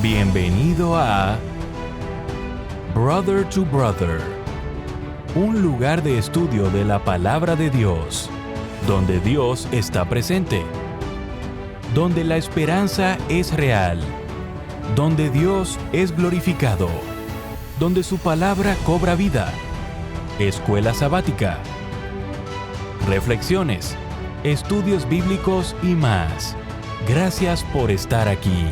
Bienvenido a Brother to Brother, un lugar de estudio de la palabra de Dios, donde Dios está presente, donde la esperanza es real, donde Dios es glorificado, donde su palabra cobra vida. Escuela sabática, reflexiones, estudios bíblicos y más. Gracias por estar aquí.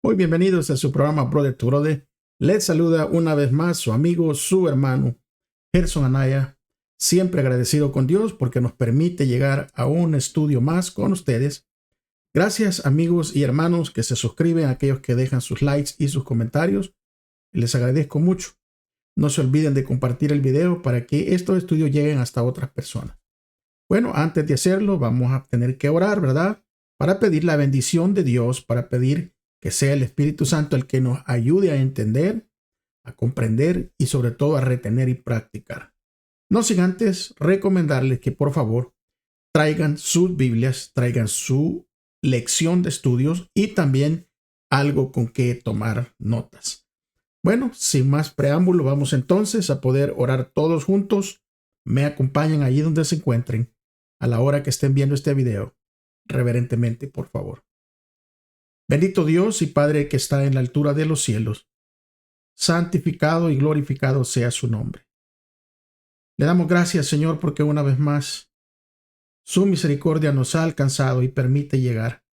Muy bienvenidos a su programa Brother to Brother. Les saluda una vez más su amigo, su hermano, Gerson Anaya. Siempre agradecido con Dios porque nos permite llegar a un estudio más con ustedes. Gracias amigos y hermanos que se suscriben, a aquellos que dejan sus likes y sus comentarios. Les agradezco mucho. No se olviden de compartir el video para que estos estudios lleguen hasta otras personas. Bueno, antes de hacerlo vamos a tener que orar, ¿verdad? Para pedir la bendición de Dios, para pedir que sea el Espíritu Santo el que nos ayude a entender, a comprender y sobre todo a retener y practicar. No sin antes recomendarles que por favor traigan sus Biblias, traigan su lección de estudios y también algo con que tomar notas. Bueno, sin más preámbulo, vamos entonces a poder orar todos juntos. Me acompañan allí donde se encuentren a la hora que estén viendo este video. Reverentemente, por favor. Bendito Dios y Padre que está en la altura de los cielos, santificado y glorificado sea su nombre. Le damos gracias, Señor, porque una vez más su misericordia nos ha alcanzado y permite llegar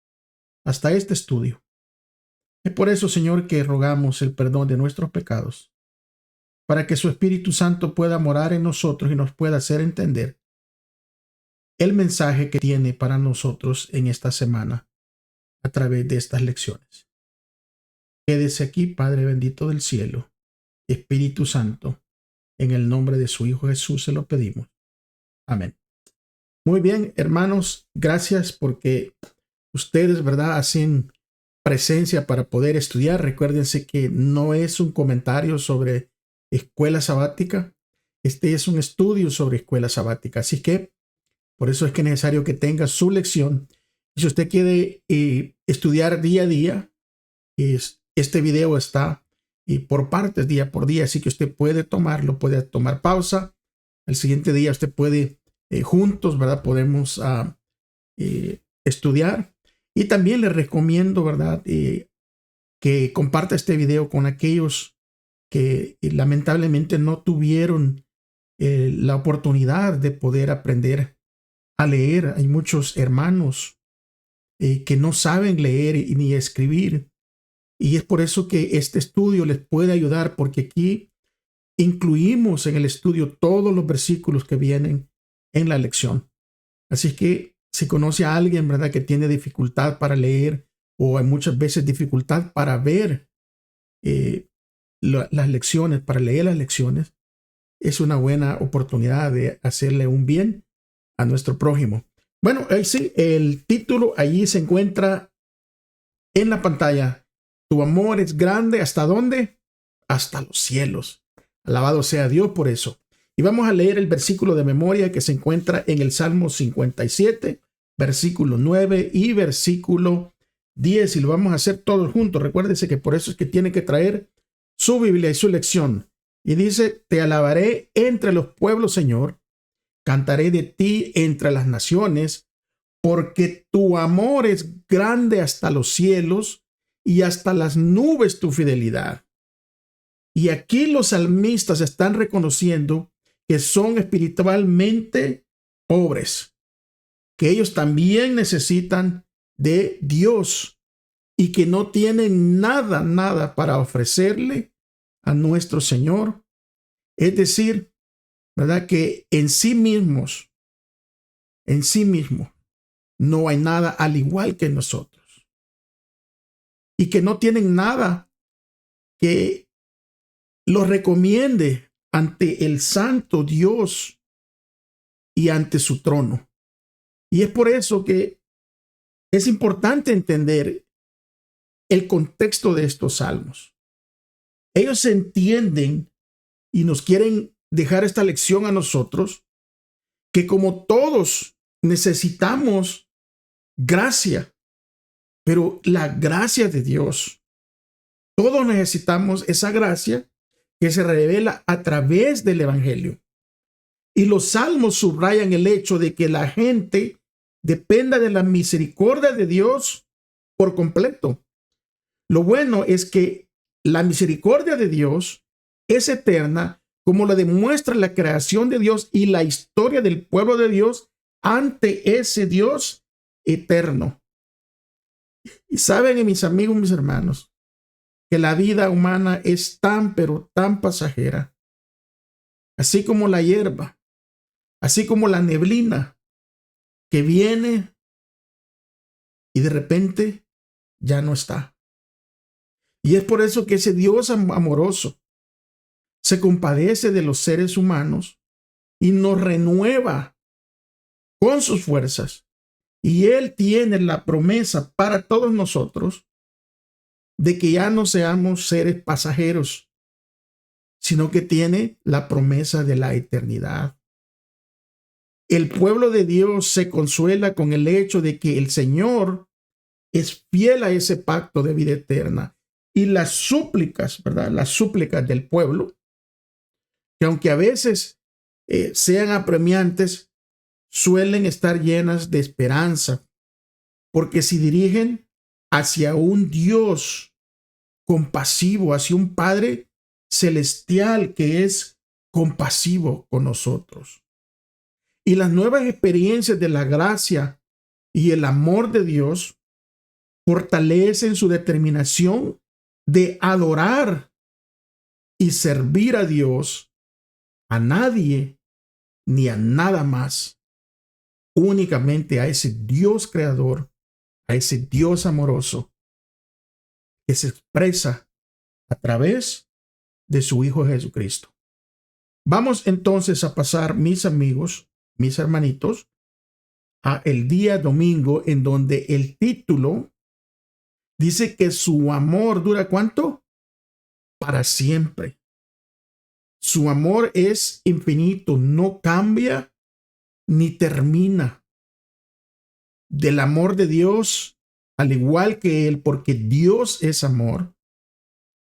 hasta este estudio. Es por eso, Señor, que rogamos el perdón de nuestros pecados, para que su Espíritu Santo pueda morar en nosotros y nos pueda hacer entender el mensaje que tiene para nosotros en esta semana a través de estas lecciones. Quédese aquí, Padre bendito del cielo, Espíritu Santo, en el nombre de su Hijo Jesús se lo pedimos. Amén. Muy bien, hermanos, gracias porque ustedes, ¿verdad?, hacen presencia para poder estudiar. Recuérdense que no es un comentario sobre escuela sabática. Este es un estudio sobre escuela sabática. Así que por eso es que es necesario que tenga su lección. Si usted quiere estudiar día a día, este video está por partes, día por día, así que usted puede tomarlo, puede tomar pausa. El siguiente día usted puede juntos, ¿verdad? Podemos estudiar. Y también le recomiendo, ¿verdad? Que comparta este video con aquellos que lamentablemente no tuvieron la oportunidad de poder aprender a leer. Hay muchos hermanos que no saben leer ni escribir. Y es por eso que este estudio les puede ayudar, porque aquí incluimos en el estudio todos los versículos que vienen en la lección. Así que si conoce a alguien, ¿verdad?, que tiene dificultad para leer o hay muchas veces dificultad para ver las lecciones, para leer las lecciones, es una buena oportunidad de hacerle un bien a nuestro prójimo. Bueno, ahí sí, el título allí se encuentra en la pantalla. Tu amor es grande, ¿hasta dónde? Hasta los cielos. Alabado sea Dios por eso. Y vamos a leer el versículo de memoria que se encuentra en el Salmo 57, versículo 9 y versículo 10. Y lo vamos a hacer todos juntos. Recuérdese que por eso es que tiene que traer su Biblia y su lección. Y dice, te alabaré entre los pueblos, Señor. Cantaré de ti entre las naciones, porque tu amor es grande hasta los cielos y hasta las nubes tu fidelidad. Y aquí los salmistas están reconociendo que son espiritualmente pobres, que ellos también necesitan de Dios y que no tienen nada para ofrecerle a nuestro Señor. Es decir, ¿verdad?, que en sí mismo, no hay nada al igual que nosotros. Y que no tienen nada que los recomiende ante el santo Dios y ante su trono. Y es por eso que es importante entender el contexto de estos salmos. Ellos entienden y nos quieren dejar esta lección a nosotros, que como todos necesitamos gracia, pero la gracia de Dios, todos necesitamos esa gracia que se revela a través del Evangelio. Y los salmos subrayan el hecho de que la gente dependa de la misericordia de Dios por completo. Lo bueno es que la misericordia de Dios es eterna, como lo demuestra la creación de Dios y la historia del pueblo de Dios ante ese Dios eterno. Y saben, mis amigos, mis hermanos, que la vida humana es tan, pero tan pasajera, así como la hierba, así como la neblina que viene y de repente ya no está. Y es por eso que ese Dios amoroso se compadece de los seres humanos y nos renueva con sus fuerzas. Y Él tiene la promesa para todos nosotros de que ya no seamos seres pasajeros, sino que tiene la promesa de la eternidad. El pueblo de Dios se consuela con el hecho de que el Señor es fiel a ese pacto de vida eterna. Y las súplicas, ¿verdad? Las súplicas del pueblo, que aunque a veces sean apremiantes, suelen estar llenas de esperanza, porque se dirigen hacia un Dios compasivo, hacia un Padre celestial que es compasivo con nosotros. Y las nuevas experiencias de la gracia y el amor de Dios fortalecen su determinación de adorar y servir a Dios, a nadie ni a nada más, únicamente a ese Dios creador, a ese Dios amoroso que se expresa a través de su Hijo Jesucristo. Vamos entonces a pasar, mis amigos, mis hermanitos, a el día domingo, en donde el título dice que su amor dura ¿cuánto? Para siempre. Su amor es infinito, no cambia ni termina. Del amor de Dios, al igual que Él, porque Dios es amor,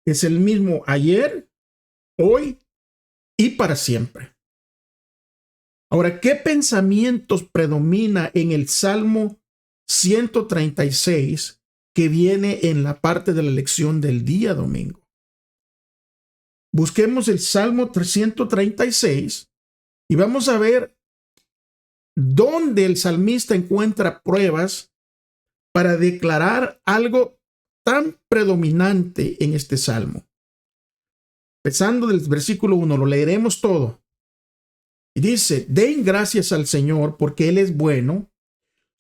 es el mismo ayer, hoy y para siempre. Ahora, ¿qué pensamientos predomina en el Salmo 136 que viene en la parte de la lección del día domingo? Busquemos el Salmo 136 y vamos a ver dónde el salmista encuentra pruebas para declarar algo tan predominante en este salmo. Empezando del versículo 1, lo leeremos todo. Y dice: den gracias al Señor porque Él es bueno,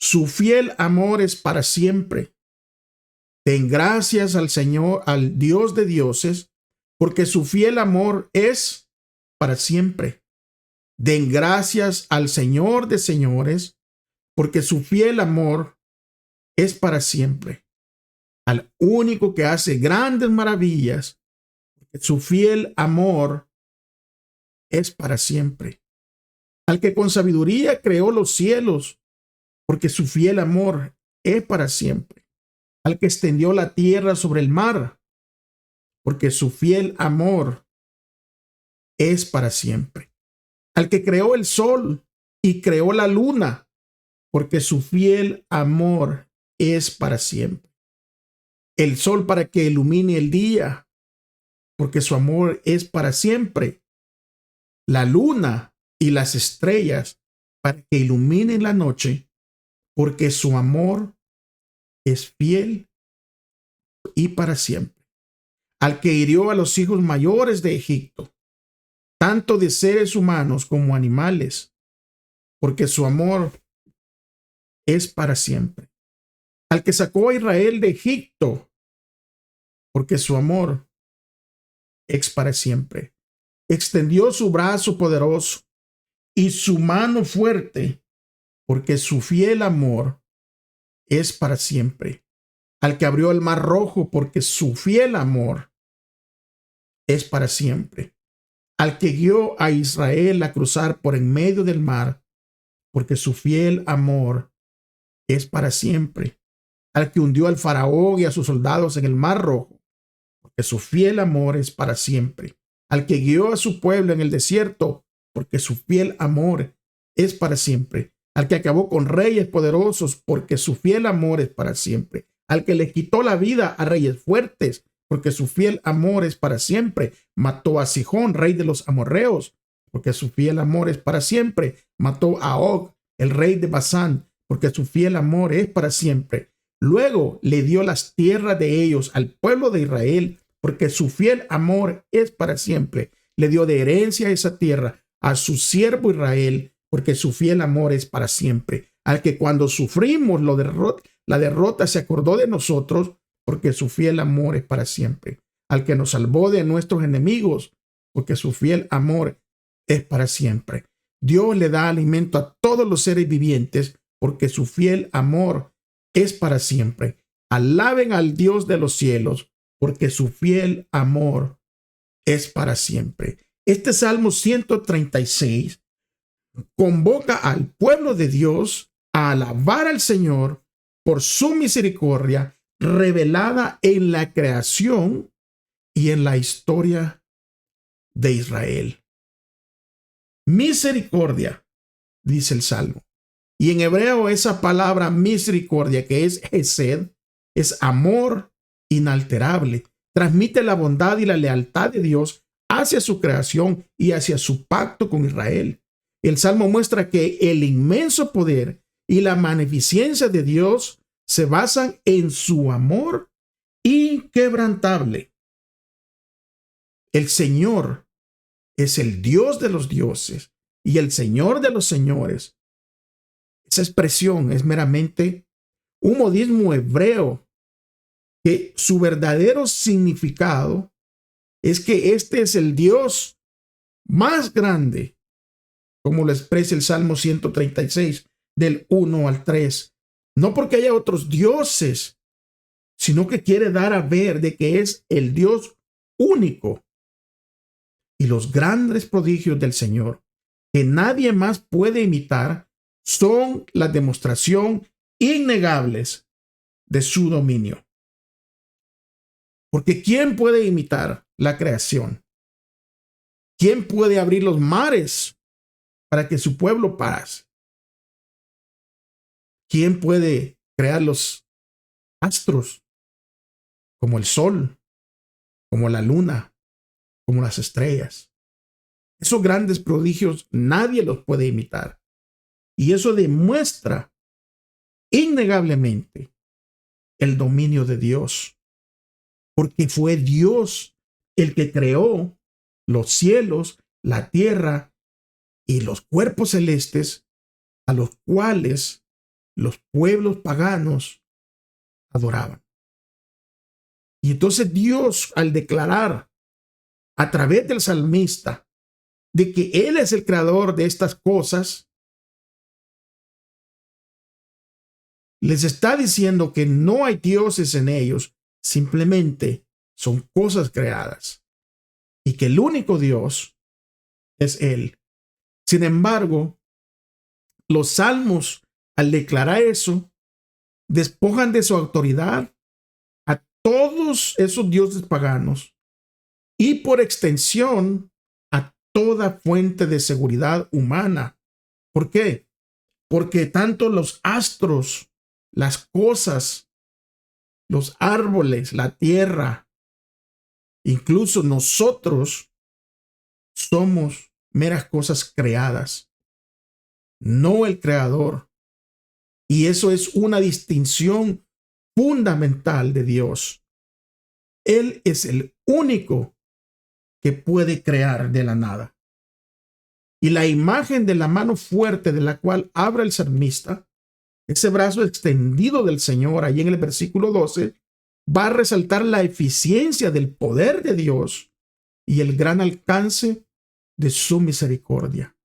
su fiel amor es para siempre. Den gracias al Señor, al Dios de dioses, porque su fiel amor es para siempre. Den gracias al Señor de señores, porque su fiel amor es para siempre. Al único que hace grandes maravillas, porque su fiel amor es para siempre. Al que con sabiduría creó los cielos, porque su fiel amor es para siempre. Al que extendió la tierra sobre el mar, porque su fiel amor es para siempre. Al que creó el sol y creó la luna, porque su fiel amor es para siempre. El sol para que ilumine el día, porque su amor es para siempre. La luna y las estrellas para que iluminen la noche, porque su amor es fiel y para siempre. Al que hirió a los hijos mayores de Egipto, tanto de seres humanos como animales, porque su amor es para siempre. Al que sacó a Israel de Egipto, porque su amor es para siempre. Extendió su brazo poderoso y su mano fuerte, porque su fiel amor es para siempre. Al que abrió el mar rojo, porque su fiel amor es para siempre. al que guió a Israel a cruzar por en medio del mar, porque su fiel amor es para siempre, al que hundió al faraón y a sus soldados en el mar rojo, porque su fiel amor es para siempre, al que guió a su pueblo en el desierto, porque su fiel amor es para siempre, al que acabó con reyes poderosos, porque su fiel amor es para siempre, al que le quitó la vida a reyes fuertes, porque su fiel amor es para siempre, mató a Sihón, rey de los amorreos, porque su fiel amor es para siempre, mató a Og, el rey de Basán, porque su fiel amor es para siempre. Luego le dio las tierras de ellos al pueblo de Israel, porque su fiel amor es para siempre. Le dio de herencia esa tierra a su siervo Israel, porque su fiel amor es para siempre. Al que cuando sufrimos la derrota se acordó de nosotros, porque su fiel amor es para siempre. Al que nos salvó de nuestros enemigos, porque su fiel amor es para siempre. Dios le da alimento a todos los seres vivientes, porque su fiel amor es para siempre. Alaben al Dios de los cielos, porque su fiel amor es para siempre. Este Salmo 136 convoca al pueblo de Dios a alabar al Señor por su misericordia revelada en la creación y en la historia de Israel. Misericordia, dice el Salmo. Y en hebreo esa palabra misericordia, que es hesed, es amor inalterable. Transmite la bondad y la lealtad de Dios hacia su creación y hacia su pacto con Israel. El Salmo muestra que el inmenso poder y la magnificencia de Dios se basan en su amor inquebrantable. El Señor es el Dios de los dioses y el Señor de los señores. Esa expresión es meramente un modismo hebreo que su verdadero significado es que este es el Dios más grande, como lo expresa el Salmo 136 del 1 al 3. No porque haya otros dioses, sino que quiere dar a ver de que es el Dios único. Y los grandes prodigios del Señor, que nadie más puede imitar, son la demostración innegables de su dominio. Porque ¿quién puede imitar la creación? ¿Quién puede abrir los mares para que su pueblo pase? ¿Quién puede crear los astros como el sol, como la luna, como las estrellas? Esos grandes prodigios nadie los puede imitar. Y eso demuestra innegablemente el dominio de Dios, porque fue Dios el que creó los cielos, la tierra y los cuerpos celestes a los cuales los pueblos paganos adoraban. Y entonces Dios, al declarar a través del salmista de que Él es el creador de estas cosas, les está diciendo que no hay dioses en ellos, simplemente son cosas creadas y que el único Dios es Él. Sin embargo, los salmos, al declarar eso, despojan de su autoridad a todos esos dioses paganos y por extensión a toda fuente de seguridad humana. ¿Por qué? Porque tanto los astros, las cosas, los árboles, la tierra, incluso nosotros somos meras cosas creadas, no el creador. Y eso es una distinción fundamental de Dios. Él es el único que puede crear de la nada. Y la imagen de la mano fuerte de la cual habla el salmista, ese brazo extendido del Señor, allí en el versículo 12, va a resaltar la eficiencia del poder de Dios y el gran alcance de su misericordia.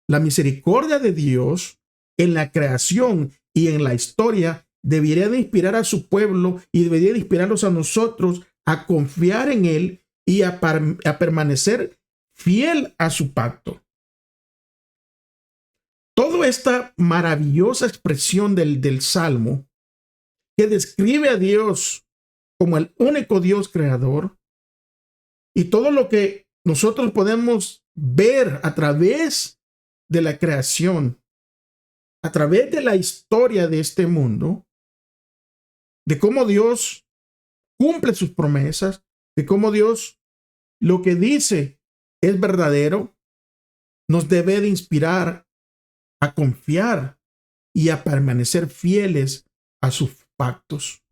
La misericordia de Dios en la creación y en la historia debería de inspirar a su pueblo y debería de inspirarnos a nosotros a confiar en Él y a permanecer fiel a su pacto. Toda esta maravillosa expresión del Salmo que describe a Dios como el único Dios creador, y todo lo que nosotros podemos ver a través de la creación, a través de la historia de este mundo, de cómo Dios cumple sus promesas, de cómo Dios lo que dice es verdadero, nos debe de inspirar a confiar y a permanecer fieles a sus pactos.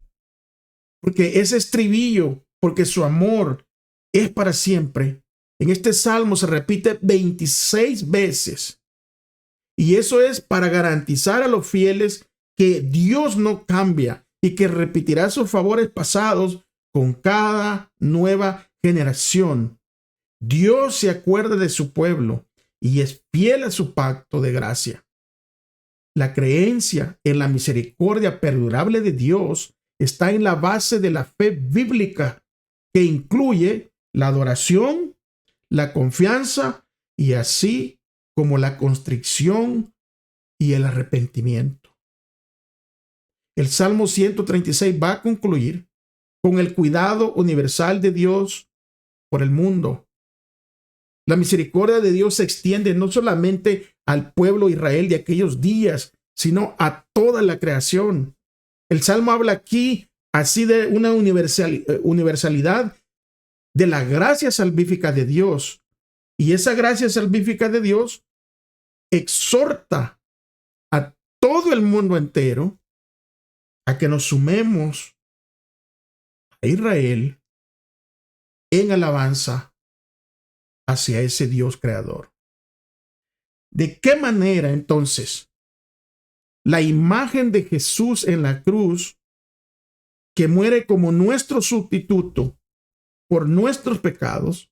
Porque ese estribillo, porque su amor es para siempre, en este salmo se repite 26 veces. Y eso es para garantizar a los fieles que Dios no cambia y que repetirá sus favores pasados con cada nueva generación. Dios se acuerda de su pueblo y es fiel a su pacto de gracia. La creencia en la misericordia perdurable de Dios está en la base de la fe bíblica, que incluye la adoración, la confianza y así como la constricción y el arrepentimiento. El Salmo 136 va a concluir con el cuidado universal de Dios por el mundo. La misericordia de Dios se extiende no solamente al pueblo de Israel de aquellos días, sino a toda la creación. El Salmo habla aquí así de una universalidad de la gracia salvífica de Dios. Y esa gracia salvífica de Dios exhorta a todo el mundo entero a que nos sumemos a Israel en alabanza hacia ese Dios creador. ¿De qué manera entonces la imagen de Jesús en la cruz, que muere como nuestro sustituto por nuestros pecados,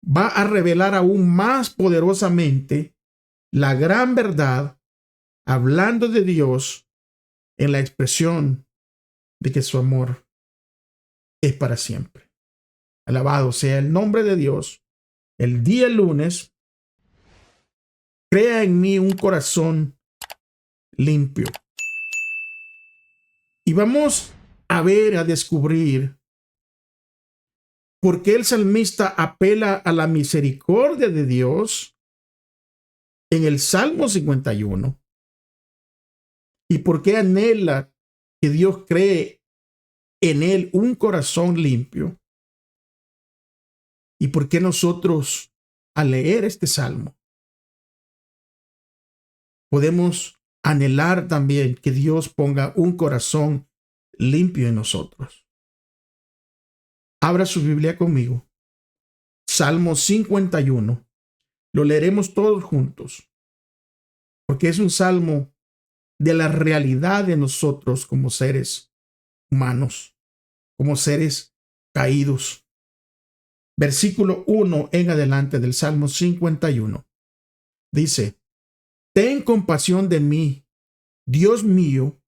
va a revelar aún más poderosamente la gran verdad, hablando de Dios en la expresión de que su amor es para siempre? Alabado sea el nombre de Dios. El día lunes, crea en mí un corazón limpio. Y vamos a ver, a descubrir por qué el salmista apela a la misericordia de Dios en el Salmo 51 y por qué anhela que Dios cree en él un corazón limpio, y por qué nosotros, al leer este salmo, podemos anhelar también que Dios ponga un corazón limpio en nosotros. Abra su Biblia conmigo. Salmo 51. Lo leeremos todos juntos, porque es un salmo de la realidad de nosotros como seres humanos, como seres caídos. Versículo 1 en adelante del Salmo 51. Dice: Ten compasión de mí, Dios mío,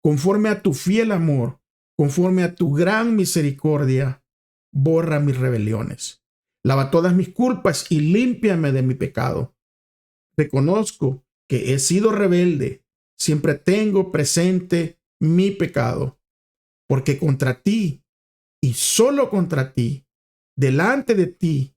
conforme a tu fiel amor, conforme a tu gran misericordia, borra mis rebeliones. Lava todas mis culpas y límpiame de mi pecado. Reconozco que he sido rebelde, siempre tengo presente mi pecado, porque contra ti y solo contra ti, delante de ti,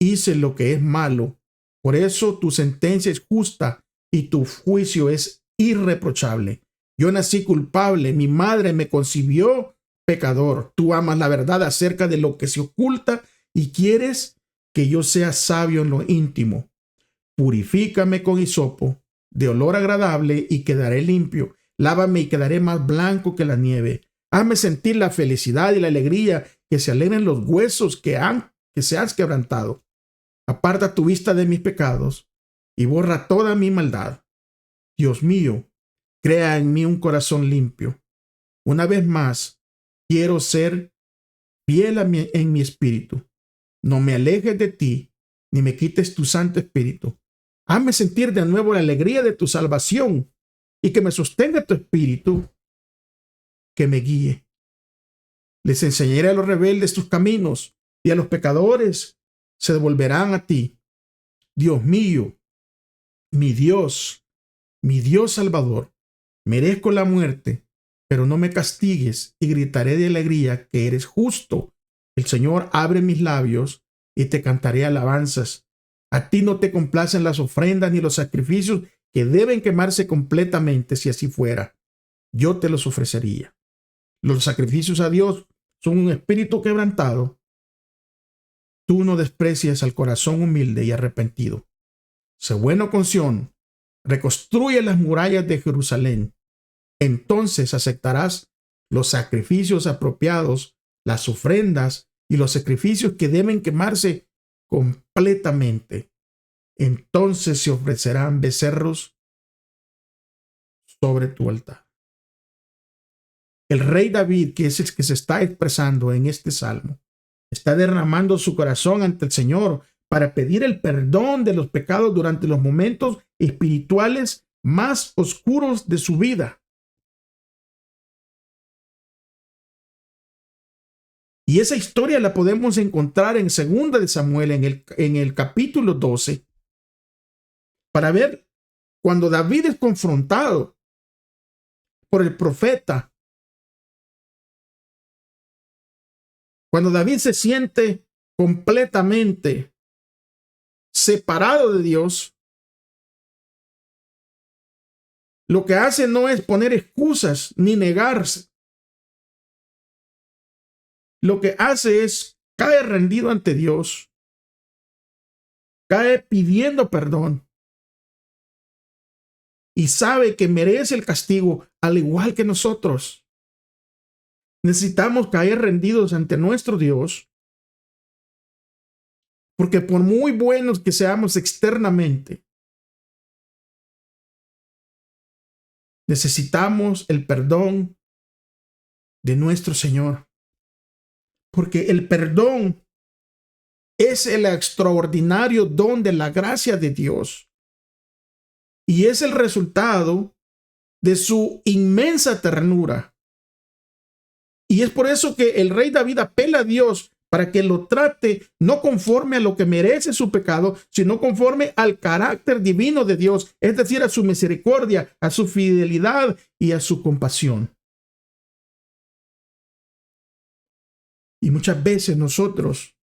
hice lo que es malo. Por eso tu sentencia es justa y tu juicio es irreprochable. Yo nací culpable, mi madre me concibió pecador. Tú amas la verdad acerca de lo que se oculta y quieres que yo sea sabio en lo íntimo. Purifícame con hisopo, de olor agradable, y quedaré limpio. Lávame y quedaré más blanco que la nieve. Hazme sentir la felicidad y la alegría, que se alegren los huesos que se has quebrantado. Aparta tu vista de mis pecados y borra toda mi maldad. Dios mío, crea en mí un corazón limpio. Una vez más, quiero ser fiel en mi espíritu. No me alejes de ti, ni me quites tu Santo Espíritu. Hazme sentir de nuevo la alegría de tu salvación, y que me sostenga tu espíritu, que me guíe. Les enseñaré a los rebeldes tus caminos, y a los pecadores se devolverán a ti. Dios mío, mi Dios Salvador, merezco la muerte, pero no me castigues, y gritaré de alegría que eres justo. El Señor abre mis labios y te cantaré alabanzas. A ti no te complacen las ofrendas ni los sacrificios que deben quemarse completamente. Si así fuera, yo te los ofrecería. Los sacrificios a Dios son un espíritu quebrantado. Tú no desprecias al corazón humilde y arrepentido. Sé bueno con Sión, reconstruye las murallas de Jerusalén. Entonces aceptarás los sacrificios apropiados, las ofrendas y los sacrificios que deben quemarse completamente. Entonces se ofrecerán becerros sobre tu altar. El rey David, que es el que se está expresando en este salmo, está derramando su corazón ante el Señor para pedir el perdón de los pecados durante los momentos espirituales más oscuros de su vida. Y esa historia la podemos encontrar en 2 de Samuel, en el capítulo 12, para ver cuando David es confrontado por el profeta. Cuando David se siente completamente separado de Dios, lo que hace no es poner excusas ni negarse. Lo que hace es caer rendido ante Dios, cae pidiendo perdón y sabe que merece el castigo al igual que nosotros. Necesitamos caer rendidos ante nuestro Dios, porque por muy buenos que seamos externamente, necesitamos el perdón de nuestro Señor. Porque el perdón es el extraordinario don de la gracia de Dios. Y es el resultado de su inmensa ternura. Y es por eso que el rey David apela a Dios para que lo trate no conforme a lo que merece su pecado, sino conforme al carácter divino de Dios, es decir, a su misericordia, a su fidelidad y a su compasión. Y muchas veces nosotros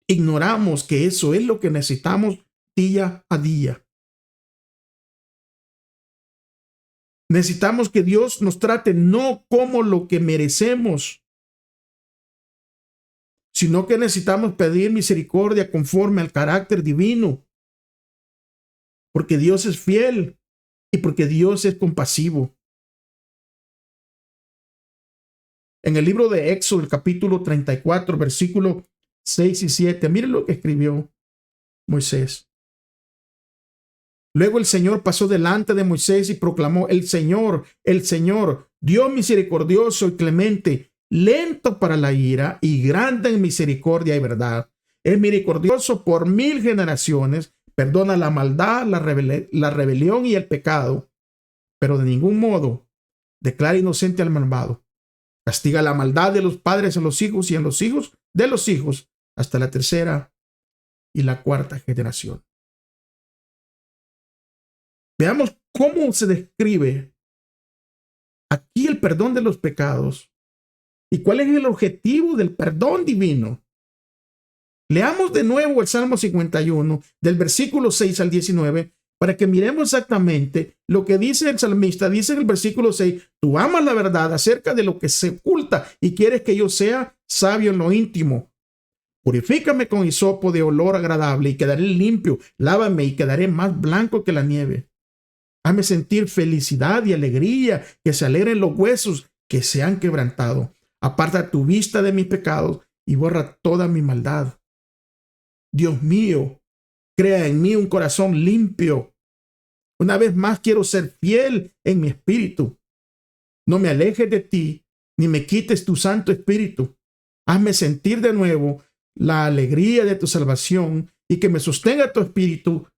ignoramos que eso es lo que necesitamos día a día. Necesitamos que Dios nos trate no como lo que merecemos, sino que necesitamos pedir misericordia conforme al carácter divino, porque Dios es fiel y porque Dios es compasivo. En el libro de Éxodo, el capítulo 34, versículos 6 y 7, miren lo que escribió Moisés. Luego el Señor pasó delante de Moisés y proclamó: el Señor, Dios misericordioso y clemente, lento para la ira y grande en misericordia y verdad. Es misericordioso por 1000 generaciones, perdona la maldad, la rebelión y el pecado, pero de ningún modo declara inocente al malvado. Castiga la maldad de los padres en los hijos y en los hijos de los hijos hasta la 3ª y la 4ª generación. Veamos cómo se describe aquí el perdón de los pecados y cuál es el objetivo del perdón divino. Leamos de nuevo el Salmo 51 del versículo 6 al 19 para que miremos exactamente lo que dice el salmista. Dice en el versículo 6: tú amas la verdad acerca de lo que se oculta y quieres que yo sea sabio en lo íntimo. Purifícame con hisopo de olor agradable y quedaré limpio. Lávame y quedaré más blanco que la nieve. Hazme sentir felicidad y alegría, que se alegren los huesos que se han quebrantado. Aparta tu vista de mis pecados y borra toda mi maldad. Dios mío, crea en mí un corazón limpio. Una vez más quiero ser fiel en mi espíritu. No me alejes de ti, ni me quites tu Santo Espíritu. Hazme sentir de nuevo la alegría de tu salvación y que me sostenga tu espíritu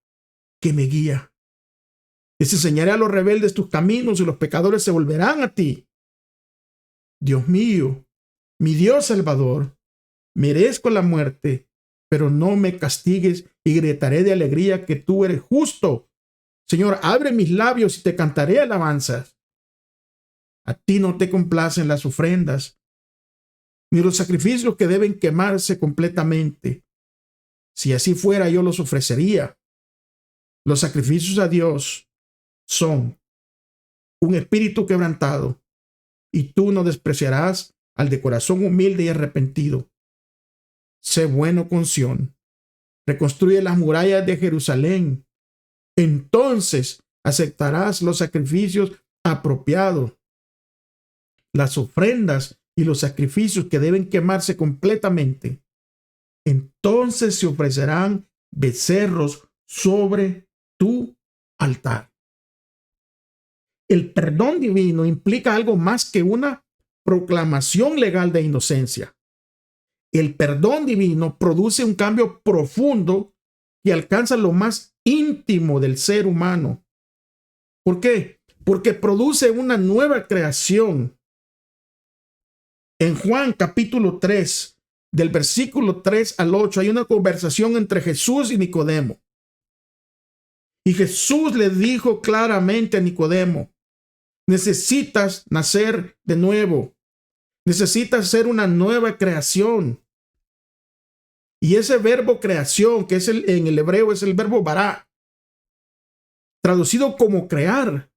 que me guía. Les enseñaré a los rebeldes tus caminos y los pecadores se volverán a ti. Dios mío, mi Dios Salvador, merezco la muerte, pero no me castigues y gritaré de alegría que tú eres justo. Señor, abre mis labios y te cantaré alabanzas. A ti no te complacen las ofrendas, ni los sacrificios que deben quemarse completamente. Si así fuera, yo los ofrecería. Los sacrificios a Dios son un espíritu quebrantado, y tú no despreciarás al de corazón humilde y arrepentido. Sé bueno con Sión. Reconstruye las murallas de Jerusalén. Entonces aceptarás los sacrificios apropiados, las ofrendas y los sacrificios que deben quemarse completamente. Entonces se ofrecerán becerros sobre tu altar. El perdón divino implica algo más que una proclamación legal de inocencia. El perdón divino produce un cambio profundo que alcanza lo más íntimo del ser humano. ¿Por qué? Porque produce una nueva creación. En Juan capítulo 3, del versículo 3 al 8, hay una conversación entre Jesús y Nicodemo. Y Jesús le dijo claramente a Nicodemo: necesitas nacer de nuevo. Necesitas ser una nueva creación. Y ese verbo creación, que es en el hebreo es el verbo bará, traducido como crear,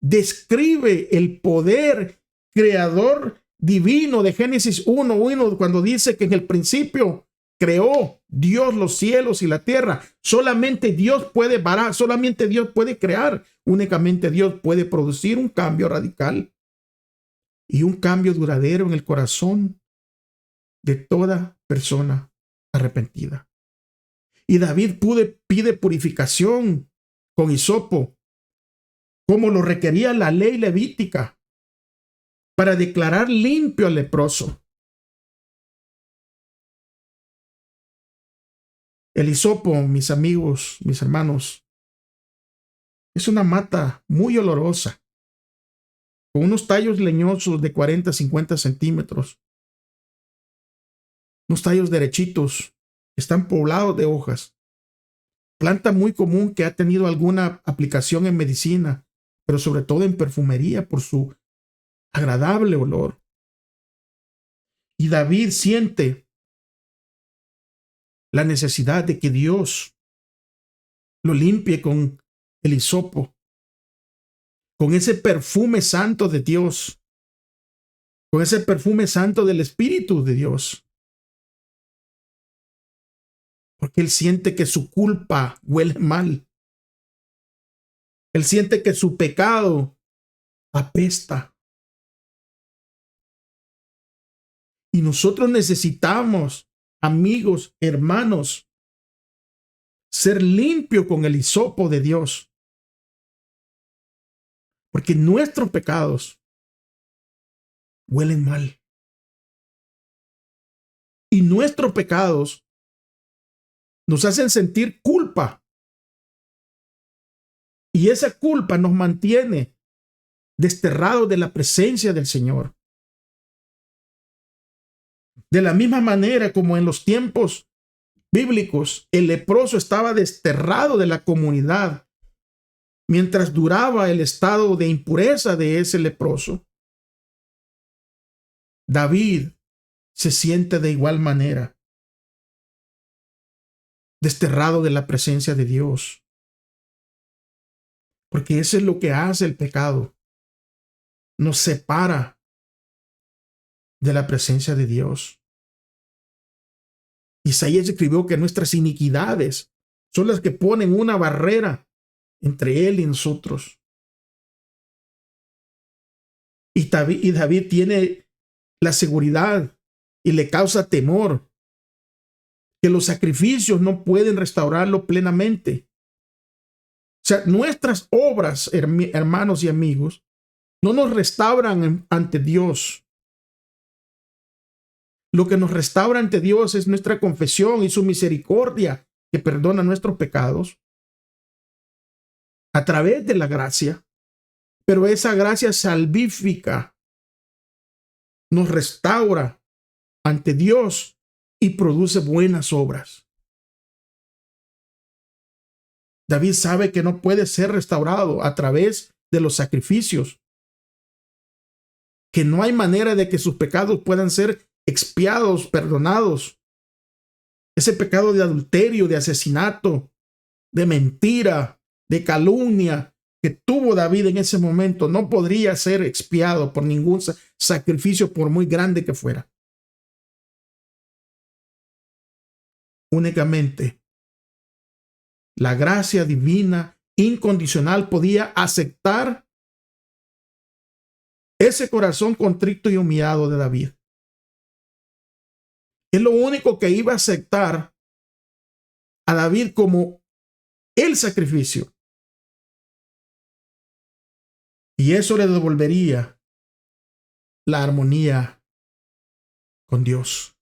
describe el poder creador divino de Génesis 1:1, cuando dice que en el principio creó Dios los cielos y la tierra. Solamente Dios puede bará, solamente Dios puede crear, únicamente Dios puede producir un cambio radical y un cambio duradero en el corazón de toda persona arrepentida. Y David pide purificación con hisopo, como lo requería la ley levítica, para declarar limpio al leproso. El hisopo, mis amigos, mis hermanos, es una mata muy olorosa, con unos tallos leñosos de 40 a 50 centímetros. Unos tallos derechitos, están poblados de hojas. Planta muy común que ha tenido alguna aplicación en medicina, pero sobre todo en perfumería por su agradable olor. Y David siente la necesidad de que Dios lo limpie con el hisopo, con ese perfume santo de Dios, con ese perfume santo del Espíritu de Dios. Porque él siente que su culpa huele mal. Él siente que su pecado apesta. Y nosotros necesitamos, amigos, hermanos, ser limpio con el hisopo de Dios. Porque nuestros pecados huelen mal. Y nuestros pecados nos hacen sentir culpa. Y esa culpa nos mantiene desterrados de la presencia del Señor. De la misma manera como en los tiempos bíblicos, el leproso estaba desterrado de la comunidad mientras duraba el estado de impureza de ese leproso. David se siente de igual manera desterrado de la presencia de Dios. Porque eso es lo que hace el pecado. Nos separa de la presencia de Dios. Isaías escribió que nuestras iniquidades son las que ponen una barrera entre Él y nosotros. Y David tiene la seguridad y le causa temor que los sacrificios no pueden restaurarlo plenamente. O sea, nuestras obras, hermanos y amigos, no nos restauran ante Dios. Lo que nos restaura ante Dios es nuestra confesión y su misericordia que perdona nuestros pecados a través de la gracia. Pero esa gracia salvífica nos restaura ante Dios y produce buenas obras. David sabe que no puede ser restaurado a través de los sacrificios, que no hay manera de que sus pecados puedan ser expiados, perdonados. Ese pecado de adulterio, de asesinato, de mentira, de calumnia que tuvo David en ese momento no podría ser expiado por ningún sacrificio, por muy grande que fuera. Únicamente la gracia divina incondicional podía aceptar ese corazón contrito y humillado de David. Es lo único que iba a aceptar a David como el sacrificio. Y eso le devolvería la armonía con Dios.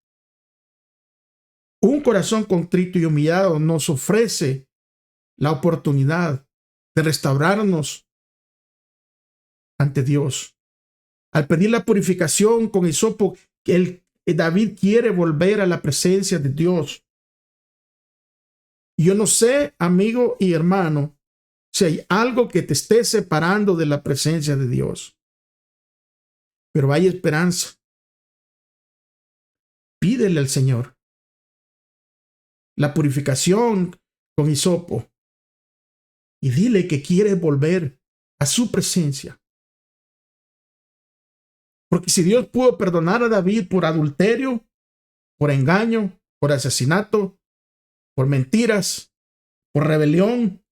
Un corazón contrito y humillado nos ofrece la oportunidad de restaurarnos ante Dios. Al pedir la purificación con hisopo, David quiere volver a la presencia de Dios. Yo no sé, amigo y hermano, si hay algo que te esté separando de la presencia de Dios. Pero hay esperanza. Pídele al Señor la purificación con hisopo y dile que quiere volver a su presencia. Porque si Dios pudo perdonar a David por adulterio, por engaño, por asesinato, por mentiras, por rebelión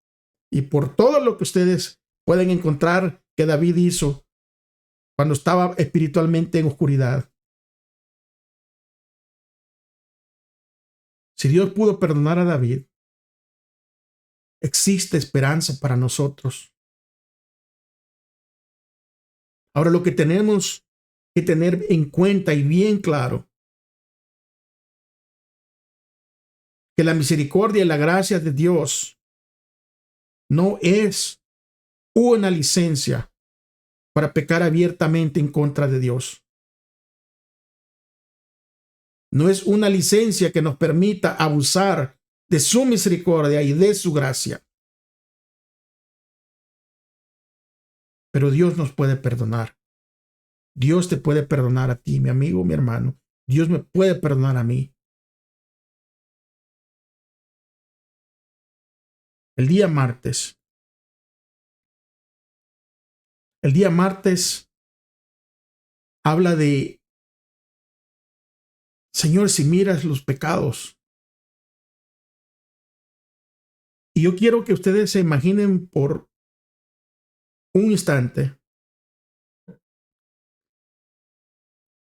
y por todo lo que ustedes pueden encontrar que David hizo cuando estaba espiritualmente en oscuridad. Si Dios pudo perdonar a David, existe esperanza para nosotros. Ahora, lo que tenemos que tener en cuenta y bien claro, que la misericordia y la gracia de Dios no es una licencia para pecar abiertamente en contra de Dios. No es una licencia que nos permita abusar de su misericordia y de su gracia. Pero Dios nos puede perdonar. Dios te puede perdonar a ti, mi amigo, mi hermano. Dios me puede perdonar a mí. El día martes habla de, Señor, si miras los pecados. Y yo quiero que ustedes se imaginen por un instante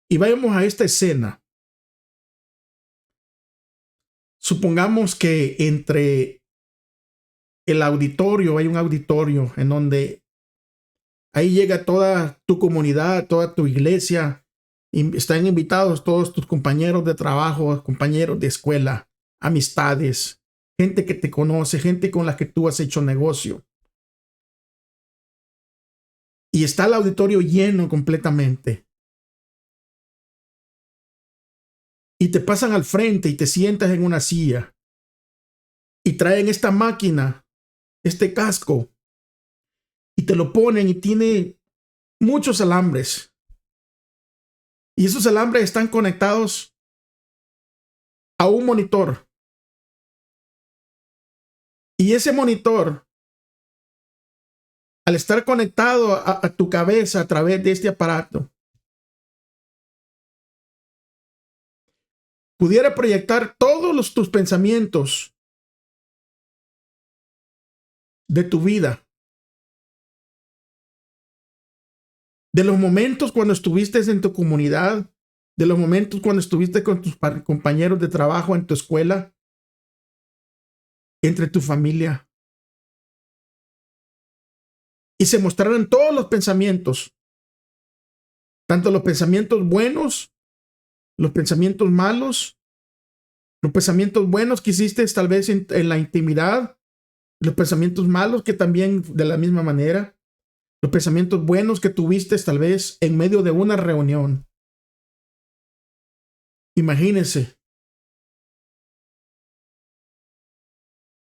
y vayamos a esta escena. Supongamos que entre el auditorio, hay un auditorio en donde ahí llega toda tu comunidad, toda tu iglesia, y están invitados todos tus compañeros de trabajo, compañeros de escuela, amistades, gente que te conoce, gente con la que tú has hecho negocio. Y está el auditorio lleno completamente. Y te pasan al frente y te sientas en una silla. Y traen esta máquina, este casco, y te lo ponen y tiene muchos alambres. Y esos alambres están conectados a un monitor. Y ese monitor, al estar conectado a tu cabeza a través de este aparato, pudiera proyectar todos tus pensamientos de tu vida. De los momentos cuando estuviste en tu comunidad, de los momentos cuando estuviste con tus compañeros de trabajo en tu escuela, entre tu familia. Y se mostraron todos los pensamientos, tanto los pensamientos buenos, los pensamientos malos, los pensamientos buenos que hiciste tal vez en la intimidad, los pensamientos malos que también de la misma manera, los pensamientos buenos que tuviste tal vez en medio de una reunión. Imagínense,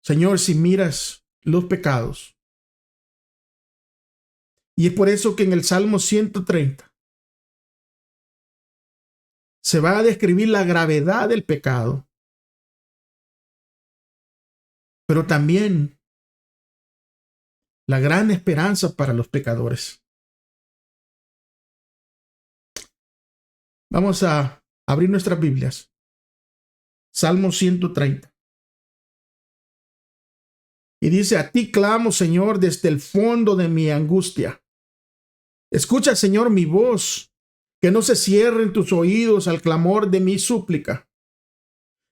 Señor, si miras los pecados. Y es por eso que en el Salmo 130 se va a describir la gravedad del pecado, pero también la gran esperanza para los pecadores. Vamos a abrir nuestras Biblias. Salmo 130. Y dice: a ti clamo, Señor, desde el fondo de mi angustia. Escucha, Señor, mi voz, que no se cierren tus oídos al clamor de mi súplica.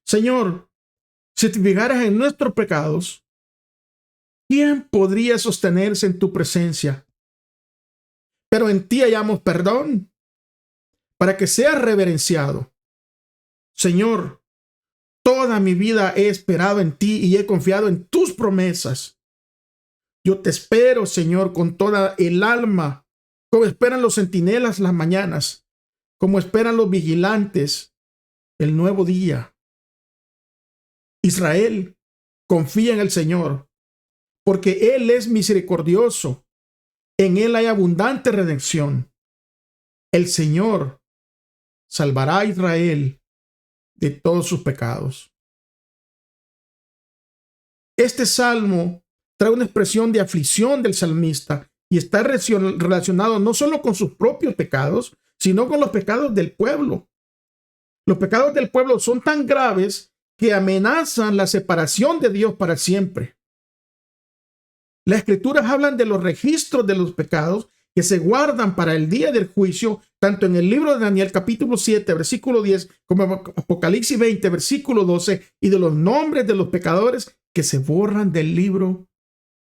Señor, si te fijaras en nuestros pecados, ¿quién podría sostenerse en tu presencia? Pero en ti hallamos perdón, para que seas reverenciado. Señor, toda mi vida he esperado en ti y he confiado en tus promesas. Yo te espero, Señor, con toda el alma, como esperan los centinelas las mañanas, como esperan los vigilantes el nuevo día. Israel, confía en el Señor, porque Él es misericordioso. En Él hay abundante redención. El Señor salvará a Israel de todos sus pecados. Este salmo trae una expresión de aflicción del salmista y está relacionado no solo con sus propios pecados, sino con los pecados del pueblo. Los pecados del pueblo son tan graves que amenazan la separación de Dios para siempre. Las escrituras hablan de los registros de los pecados que se guardan para el día del juicio, tanto en el libro de Daniel capítulo 7, versículo 10, como en Apocalipsis 20, versículo 12, y de los nombres de los pecadores que se borran del libro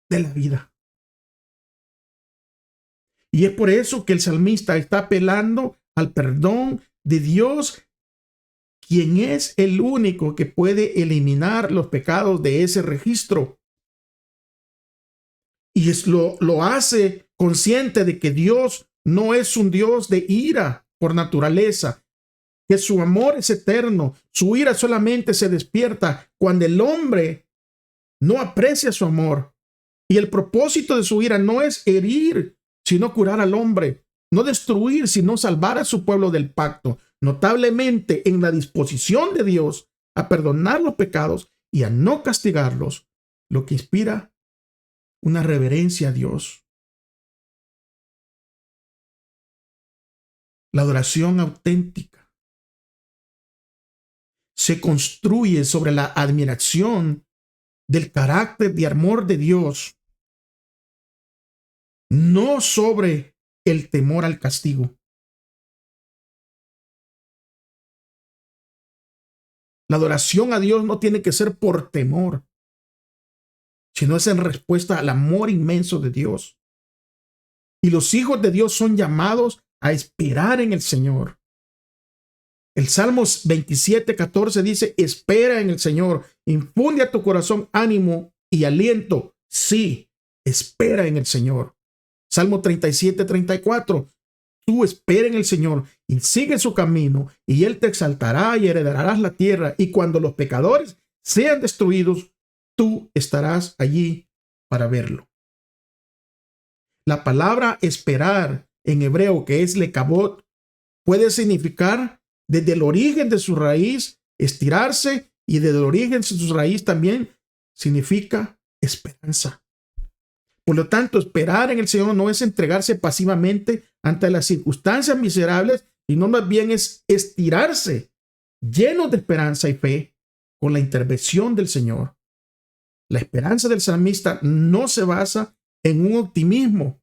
de la vida. Y es por eso que el salmista está apelando al perdón de Dios, quien es el único que puede eliminar los pecados de ese registro. Y lo hace consciente de que Dios no es un Dios de ira por naturaleza, que su amor es eterno. Su ira solamente se despierta cuando el hombre no aprecia su amor. Y el propósito de su ira no es herir, sino curar al hombre, no destruir, sino salvar a su pueblo del pacto, notablemente en la disposición de Dios a perdonar los pecados y a no castigarlos, lo que inspira una reverencia a Dios. La adoración auténtica se construye sobre la admiración del carácter de amor de Dios, no sobre el temor al castigo. La adoración a Dios no tiene que ser por temor, sino es en respuesta al amor inmenso de Dios. Y los hijos de Dios son llamados a esperar en el Señor. El Salmos 27:14 dice: espera en el Señor, infunde a tu corazón ánimo y aliento. Sí, espera en el Señor. Salmo 37:34, tú espera en el Señor y sigue su camino, y Él te exaltará y heredarás la tierra. Y cuando los pecadores sean destruidos, tú estarás allí para verlo. La palabra esperar en hebreo, que es lekabot, puede significar desde el origen de su raíz estirarse, y desde el origen de su raíz también significa esperanza. Por lo tanto, esperar en el Señor no es entregarse pasivamente ante las circunstancias miserables, sino más bien es estirarse lleno de esperanza y fe con la intervención del Señor. La esperanza del salmista no se basa en un optimismo,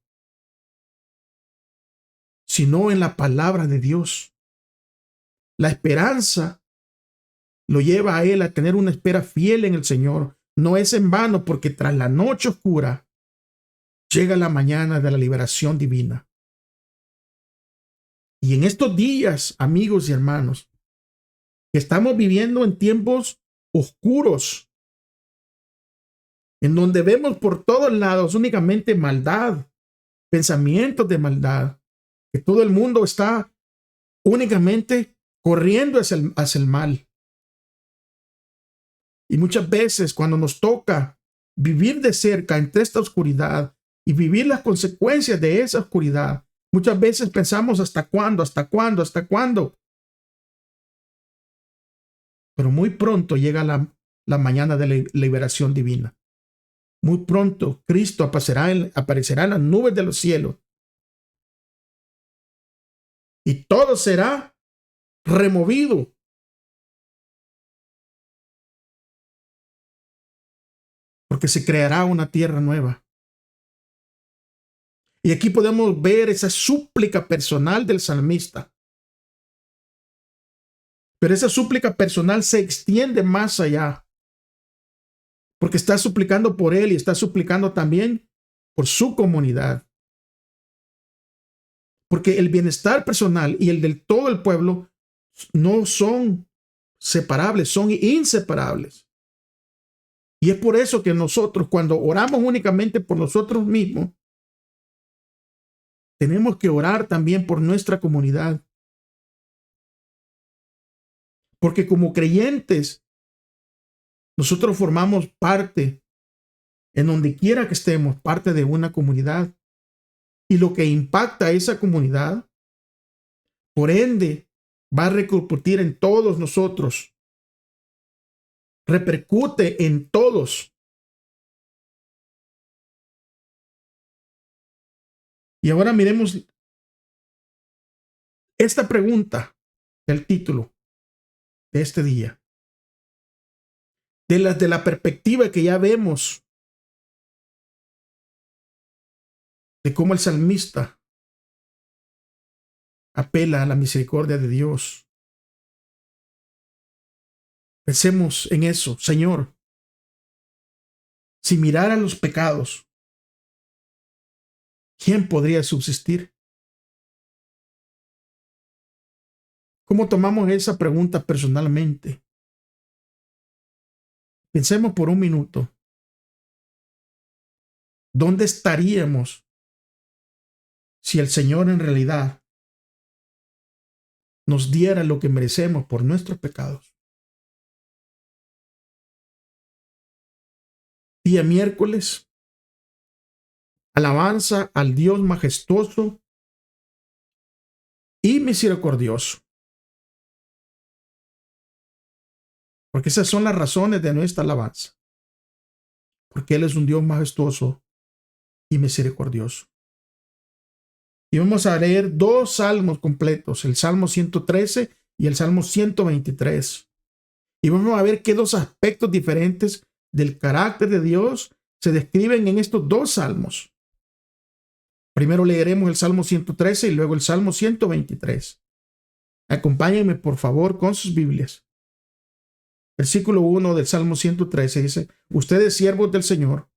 sino en la palabra de Dios. La esperanza lo lleva a él a tener una espera fiel en el Señor. No es en vano, porque tras la noche oscura llega la mañana de la liberación divina. Y en estos días, amigos y hermanos, que estamos viviendo en tiempos oscuros, en donde vemos por todos lados únicamente maldad, pensamientos de maldad, que todo el mundo está únicamente corriendo hacia el mal. Y muchas veces cuando nos toca vivir de cerca entre esta oscuridad y vivir las consecuencias de esa oscuridad, muchas veces pensamos ¿hasta cuándo? ¿Hasta cuándo? ¿Hasta cuándo? Pero muy pronto llega la mañana de la liberación divina. Muy pronto Cristo aparecerá en las nubes de los cielos y todo será removido. Porque se creará una tierra nueva. Y aquí podemos ver esa súplica personal del salmista. Pero esa súplica personal se extiende más allá. Porque está suplicando por él y está suplicando también por su comunidad. Porque el bienestar personal y el del todo el pueblo no son separables, son inseparables. Y es por eso que nosotros, cuando oramos únicamente por nosotros mismos, tenemos que orar también por nuestra comunidad. Porque como creyentes, nosotros formamos parte, en donde quiera que estemos, parte de una comunidad. Y lo que impacta a esa comunidad, por ende, va a repercutir en todos nosotros. Repercute en todos. Y ahora miremos esta pregunta del título de este día. De la perspectiva que ya vemos de cómo el salmista apela a la misericordia de Dios. Pensemos en eso, Señor. Si mirara los pecados, ¿quién podría subsistir? ¿Cómo tomamos esa pregunta personalmente? Pensemos por un minuto. ¿Dónde estaríamos si el Señor en realidad nos diera lo que merecemos por nuestros pecados? Día miércoles, alabanza al Dios majestuoso y misericordioso. Porque esas son las razones de nuestra alabanza. Porque Él es un Dios majestuoso y misericordioso. Y vamos a leer dos salmos completos, el Salmo 113 y el Salmo 123. Y vamos a ver qué dos aspectos diferentes del carácter de Dios se describen en estos dos salmos. Primero leeremos el Salmo 113 y luego el Salmo 123. Acompáñenme por favor con sus Biblias. Versículo 1 del Salmo 113 dice: ustedes siervos del Señor,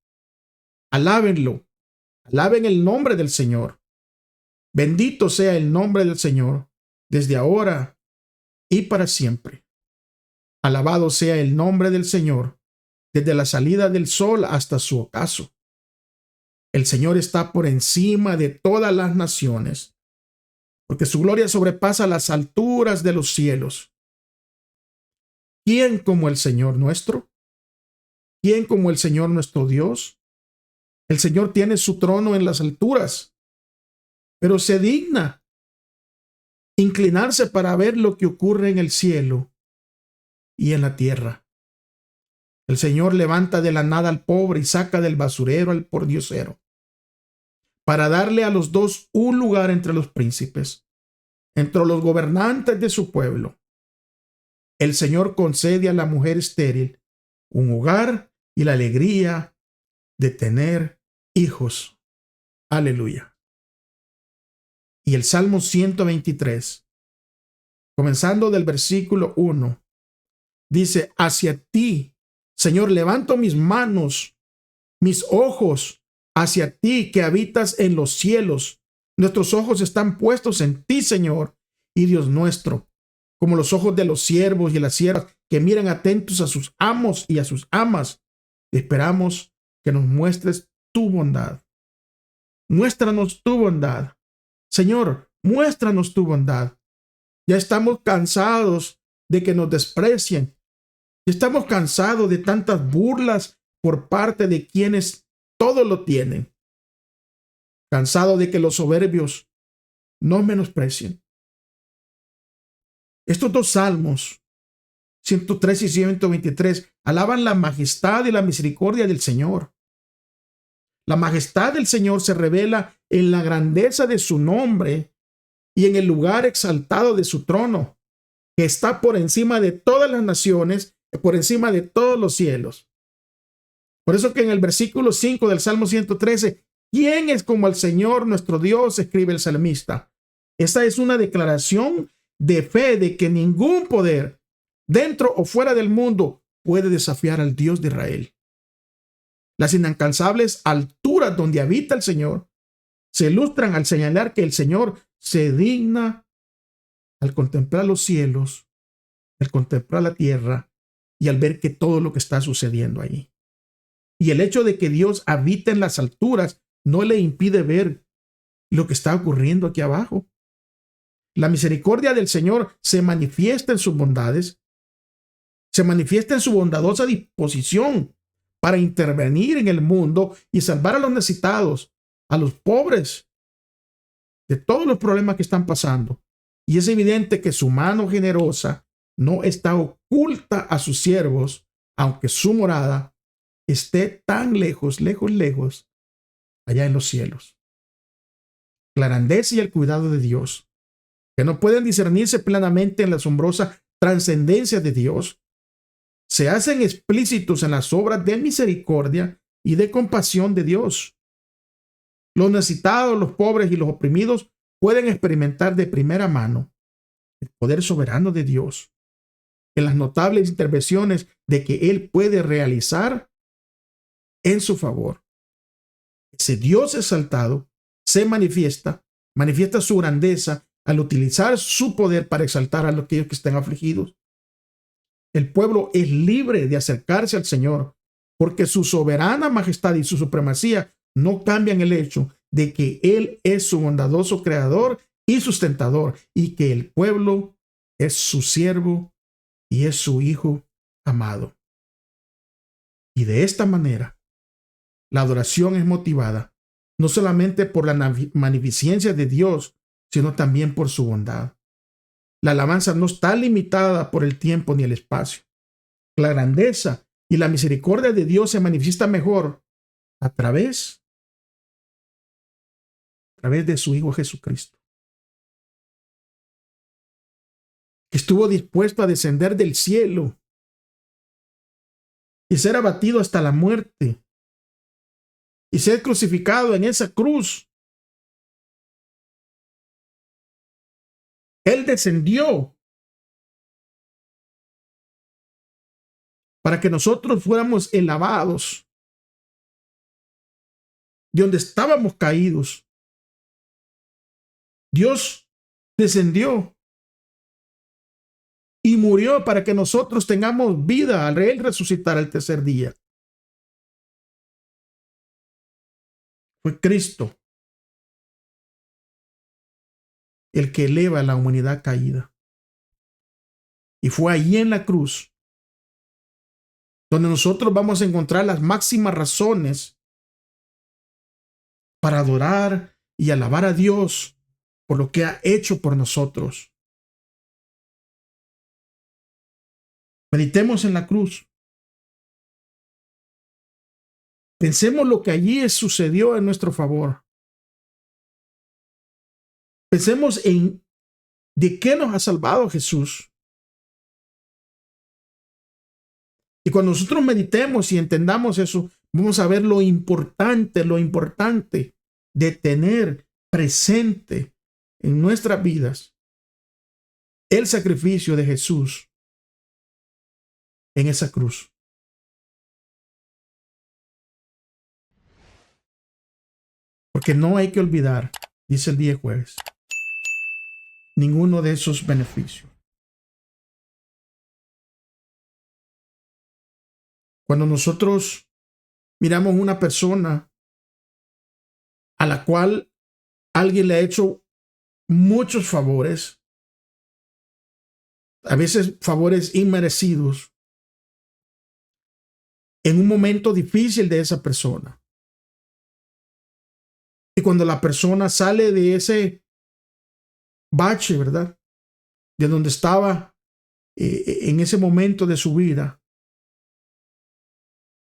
alábenlo, alaben el nombre del Señor. Bendito sea el nombre del Señor desde ahora y para siempre. Alabado sea el nombre del Señor desde la salida del sol hasta su ocaso. El Señor está por encima de todas las naciones, porque su gloria sobrepasa las alturas de los cielos. ¿Quién como el Señor nuestro? ¿Quién como el Señor nuestro Dios? El Señor tiene su trono en las alturas, pero se digna inclinarse para ver lo que ocurre en el cielo y en la tierra. El Señor levanta de la nada al pobre y saca del basurero al pordiosero, para darle a los dos un lugar entre los príncipes, entre los gobernantes de su pueblo. El Señor concede a la mujer estéril un hogar y la alegría de tener hijos. Aleluya. Y el Salmo 123, comenzando del versículo 1, dice: hacia ti, Señor, levanto mis manos, mis ojos hacia ti que habitas en los cielos. Nuestros ojos están puestos en ti, Señor y Dios nuestro, como los ojos de los siervos y las siervas que miran atentos a sus amos y a sus amas. Esperamos que nos muestres tu bondad. Muéstranos tu bondad. Señor, muéstranos tu bondad. Ya estamos cansados de que nos desprecien. Ya estamos cansados de tantas burlas por parte de quienes todo lo tienen. Cansados de que los soberbios nos menosprecien. Estos dos salmos, 103 y 123, alaban la majestad y la misericordia del Señor. La majestad del Señor se revela en la grandeza de su nombre y en el lugar exaltado de su trono, que está por encima de todas las naciones, por encima de todos los cielos. Por eso que en el versículo 5 del Salmo 113, ¿quién es como el Señor nuestro Dios?, escribe el salmista. Esta es una declaración de fe de que ningún poder, dentro o fuera del mundo, puede desafiar al Dios de Israel. Las inalcanzables alturas donde habita el Señor se ilustran al señalar que el Señor se digna al contemplar los cielos, al contemplar la tierra y al ver que todo lo que está sucediendo allí. Y el hecho de que Dios habita en las alturas no le impide ver lo que está ocurriendo aquí abajo. La misericordia del Señor se manifiesta en sus bondades, se manifiesta en su bondadosa disposición para intervenir en el mundo y salvar a los necesitados, a los pobres, de todos los problemas que están pasando. Y es evidente que su mano generosa no está oculta a sus siervos, aunque su morada esté tan lejos, lejos, lejos, allá en los cielos. La grandeza y el cuidado de Dios, que no pueden discernirse plenamente en la asombrosa trascendencia de Dios, se hacen explícitos en las obras de misericordia y de compasión de Dios. Los necesitados, los pobres y los oprimidos pueden experimentar de primera mano el poder soberano de Dios en las notables intervenciones de que Él puede realizar en su favor. Ese Dios exaltado se manifiesta su grandeza al utilizar su poder para exaltar a aquellos que estén afligidos. El pueblo es libre de acercarse al Señor porque su soberana majestad y su supremacía no cambian el hecho de que Él es su bondadoso creador y sustentador y que el pueblo es su siervo y es su hijo amado. Y de esta manera, la adoración es motivada no solamente por la magnificencia de Dios, sino también por su bondad. La alabanza no está limitada por el tiempo ni el espacio. La grandeza y la misericordia de Dios se manifiesta mejor a través de su Hijo Jesucristo, que estuvo dispuesto a descender del cielo y ser abatido hasta la muerte y ser crucificado en esa cruz. Él descendió para que nosotros fuéramos elevados de donde estábamos caídos. Dios descendió y murió para que nosotros tengamos vida al Él resucitar al tercer día. Fue Cristo el que eleva a la humanidad caída. Y fue allí en la cruz donde nosotros vamos a encontrar las máximas razones para adorar y alabar a Dios por lo que ha hecho por nosotros. Meditemos en la cruz. Pensemos lo que allí sucedió en nuestro favor. Pensemos en de qué nos ha salvado Jesús. Y cuando nosotros meditemos y entendamos eso, vamos a ver lo importante de tener presente en nuestras vidas el sacrificio de Jesús en esa cruz. Porque no hay que olvidar, dice el día jueves, ninguno de esos beneficios. Cuando nosotros miramos una persona a la cual alguien le ha hecho muchos favores, a veces favores inmerecidos, en un momento difícil de esa persona. Y cuando la persona sale de ese bache, ¿verdad? De donde estaba en ese momento de su vida,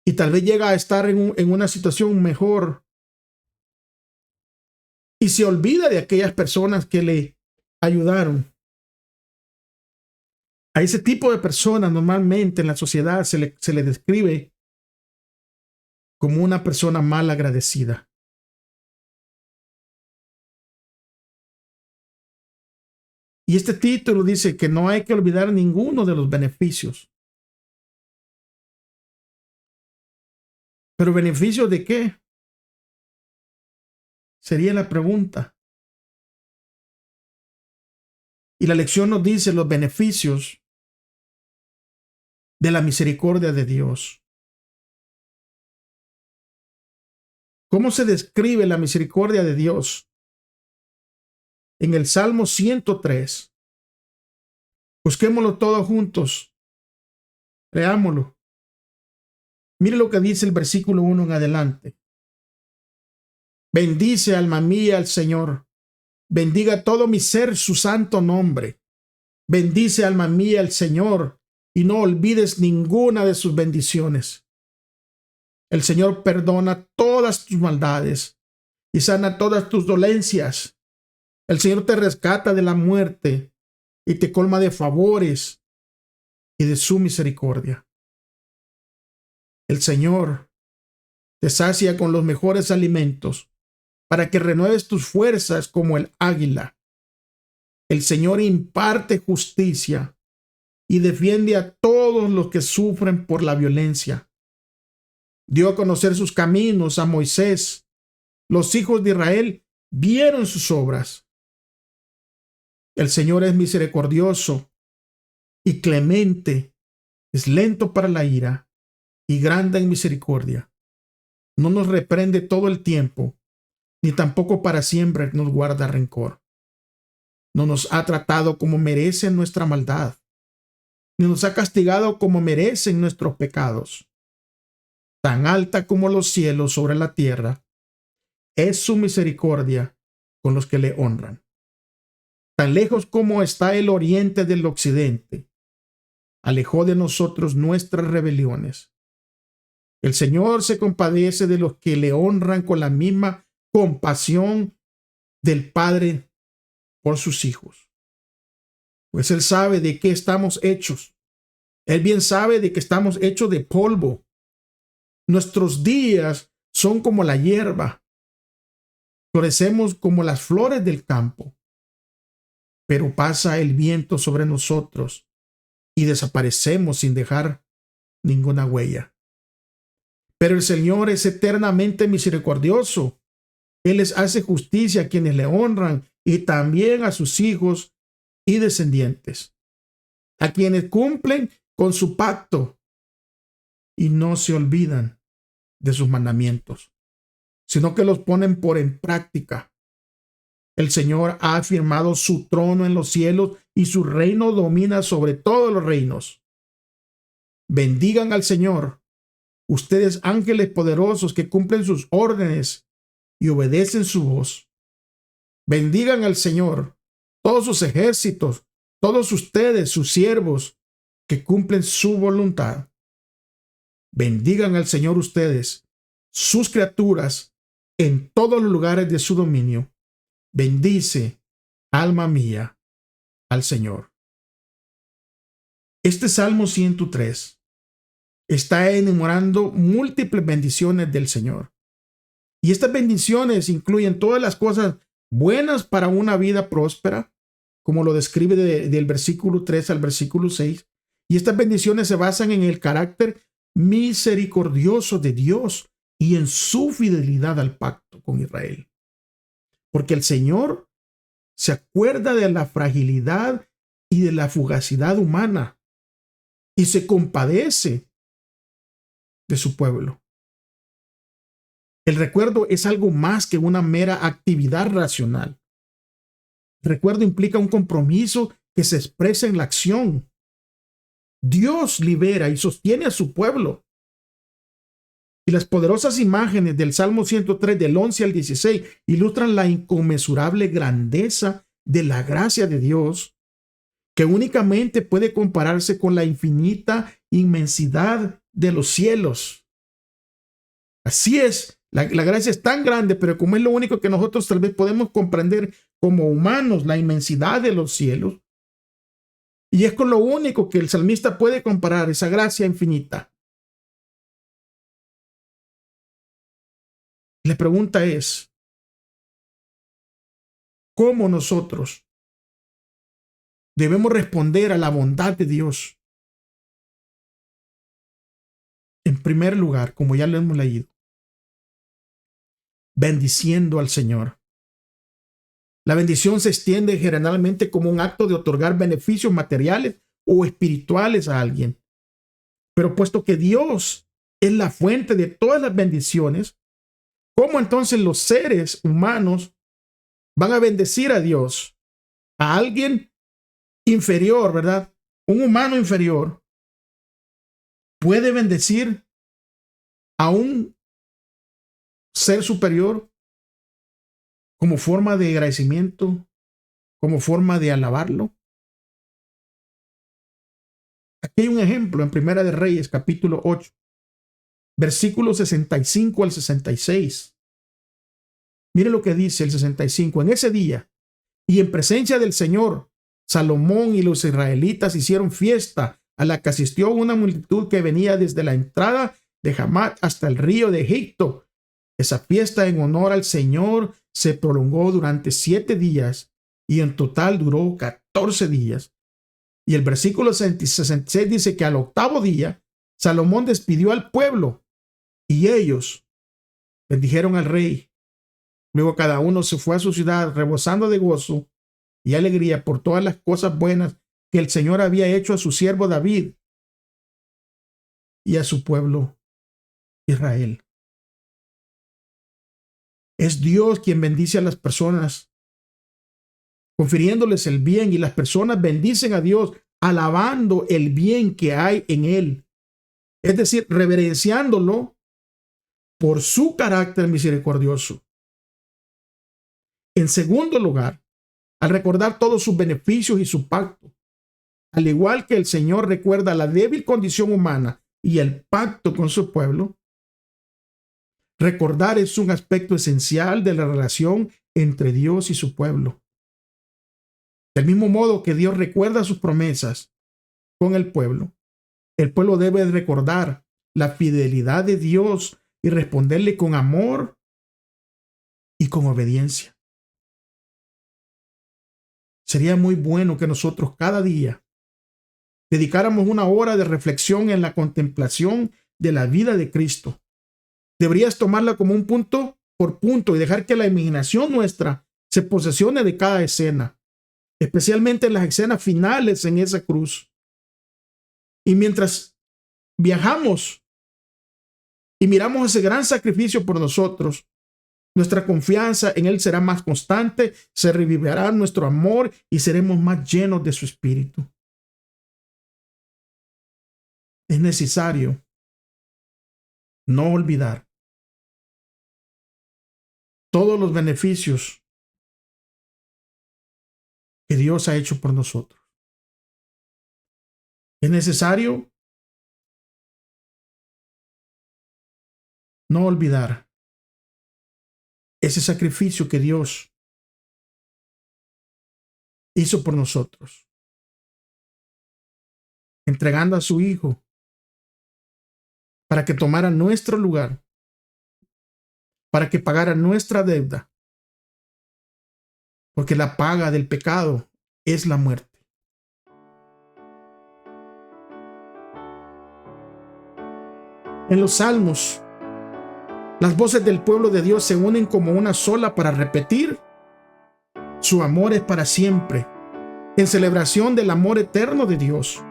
y tal vez llega a estar en una situación mejor, y se olvida de aquellas personas que le ayudaron. A ese tipo de personas normalmente en la sociedad se le describe como una persona mal agradecida. Y este título dice que no hay que olvidar ninguno de los beneficios. ¿Pero beneficios de qué? Sería la pregunta. Y la lección nos dice los beneficios de la misericordia de Dios. ¿Cómo se describe la misericordia de Dios? En el Salmo 103. Busquémoslo todos juntos. Leámoslo. Mire lo que dice el versículo 1 en adelante. Bendice, alma mía, al Señor. Bendiga todo mi ser su santo nombre. Bendice, alma mía, al Señor, y no olvides ninguna de sus bendiciones. El Señor perdona todas tus maldades y sana todas tus dolencias. El Señor te rescata de la muerte y te colma de favores y de su misericordia. El Señor te sacia con los mejores alimentos para que renueves tus fuerzas como el águila. El Señor imparte justicia y defiende a todos los que sufren por la violencia. Dio a conocer sus caminos a Moisés. Los hijos de Israel vieron sus obras. El Señor es misericordioso y clemente, es lento para la ira y grande en misericordia. No nos reprende todo el tiempo, ni tampoco para siempre nos guarda rencor. No nos ha tratado como merece nuestra maldad, ni nos ha castigado como merecen nuestros pecados. Tan alta como los cielos sobre la tierra es su misericordia con los que le honran. Tan lejos como está el oriente del occidente, alejó de nosotros nuestras rebeliones. El Señor se compadece de los que le honran con la misma compasión del Padre por sus hijos. Pues Él sabe de qué estamos hechos. Él bien sabe de que estamos hechos de polvo. Nuestros días son como la hierba. Florecemos como las flores del campo. Pero pasa el viento sobre nosotros y desaparecemos sin dejar ninguna huella. Pero el Señor es eternamente misericordioso. Él les hace justicia a quienes le honran y también a sus hijos y descendientes, a quienes cumplen con su pacto y no se olvidan de sus mandamientos, sino que los ponen en práctica. El Señor ha afirmado su trono en los cielos y su reino domina sobre todos los reinos. Bendigan al Señor, ustedes ángeles poderosos que cumplen sus órdenes y obedecen su voz. Bendigan al Señor, todos sus ejércitos, todos ustedes, sus siervos, que cumplen su voluntad. Bendigan al Señor ustedes, sus criaturas, en todos los lugares de su dominio. Bendice, alma mía, al Señor. Este Salmo 103 está enumerando múltiples bendiciones del Señor. Y estas bendiciones incluyen todas las cosas buenas para una vida próspera, como lo describe del versículo 3 al versículo 6. Y estas bendiciones se basan en el carácter misericordioso de Dios y en su fidelidad al pacto con Israel. Porque el Señor se acuerda de la fragilidad y de la fugacidad humana y se compadece de su pueblo. El recuerdo es algo más que una mera actividad racional. El recuerdo implica un compromiso que se expresa en la acción. Dios libera y sostiene a su pueblo. Y las poderosas imágenes del Salmo 103, del 11 al 16, ilustran la inconmensurable grandeza de la gracia de Dios, que únicamente puede compararse con la infinita inmensidad de los cielos. Así es, la gracia es tan grande, pero como es lo único que nosotros tal vez podemos comprender como humanos, la inmensidad de los cielos, y es con lo único que el salmista puede comparar esa gracia infinita. La pregunta es, ¿cómo nosotros debemos responder a la bondad de Dios? En primer lugar, como ya lo hemos leído, bendiciendo al Señor. La bendición se extiende generalmente como un acto de otorgar beneficios materiales o espirituales a alguien. Pero puesto que Dios es la fuente de todas las bendiciones, ¿cómo entonces los seres humanos van a bendecir a Dios? A alguien inferior, ¿verdad? Un humano inferior puede bendecir a un ser superior como forma de agradecimiento, como forma de alabarlo. Aquí hay un ejemplo en Primera de Reyes, capítulo 8, versículos 65 al 66. Mire lo que dice el 65. En ese día, y en presencia del Señor, Salomón y los israelitas hicieron fiesta, a la que asistió una multitud que venía desde la entrada de Hamat hasta el río de Egipto. Esa fiesta en honor al Señor se prolongó durante 7 días y en total duró 14 días. Y el versículo 66 dice que al 8º día Salomón despidió al pueblo y ellos bendijeron al rey. Luego cada uno se fue a su ciudad rebosando de gozo y alegría por todas las cosas buenas que el Señor había hecho a su siervo David y a su pueblo Israel. Es Dios quien bendice a las personas, confiriéndoles el bien, y las personas bendicen a Dios alabando el bien que hay en Él. Es decir, reverenciándolo por su carácter misericordioso. En segundo lugar, al recordar todos sus beneficios y su pacto, al igual que el Señor recuerda la débil condición humana y el pacto con su pueblo, recordar es un aspecto esencial de la relación entre Dios y su pueblo. Del mismo modo que Dios recuerda sus promesas con el pueblo debe recordar la fidelidad de Dios y responderle con amor y con obediencia. Sería muy bueno que nosotros cada día dedicáramos una hora de reflexión en la contemplación de la vida de Cristo. Deberías tomarla como un punto por punto y dejar que la imaginación nuestra se posesione de cada escena, especialmente en las escenas finales en esa cruz. Y mientras viajamos y miramos ese gran sacrificio por nosotros, nuestra confianza en Él será más constante, se revivirá nuestro amor y seremos más llenos de su espíritu. Es necesario no olvidar todos los beneficios que Dios ha hecho por nosotros. Es necesario no olvidar ese sacrificio que Dios hizo por nosotros, entregando a su Hijo para que tomara nuestro lugar, para que pagara nuestra deuda, porque la paga del pecado es la muerte. En los Salmos, las voces del pueblo de Dios se unen como una sola para repetir: su amor es para siempre, en celebración del amor eterno de Dios.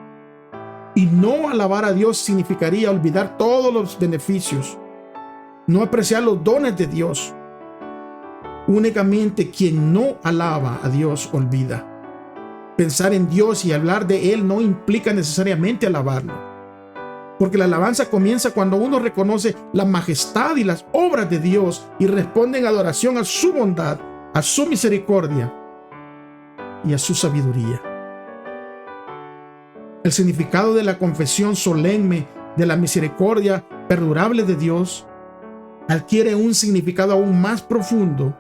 Y no alabar a Dios significaría olvidar todos los beneficios, no apreciar los dones de Dios. Únicamente quien no alaba a Dios olvida. Pensar en Dios y hablar de Él no implica necesariamente alabarlo, porque la alabanza comienza cuando uno reconoce la majestad y las obras de Dios y responde en adoración a su bondad, a su misericordia y a su sabiduría. El significado de la confesión solemne de la misericordia perdurable de Dios adquiere un significado aún más profundo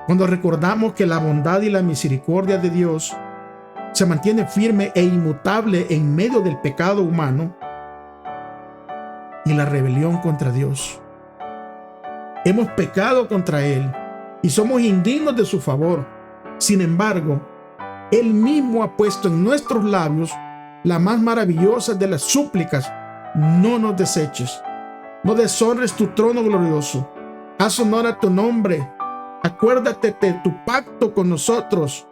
cuando recordamos que la bondad y la misericordia de Dios se mantiene firme e inmutable en medio del pecado humano y la rebelión contra Dios. Hemos pecado contra Él y somos indignos de su favor. Sin embargo, Él mismo ha puesto en nuestros labios la más maravillosa de las súplicas: no nos deseches, no deshonres tu trono glorioso, haz honor a tu nombre, acuérdate de tu pacto con nosotros,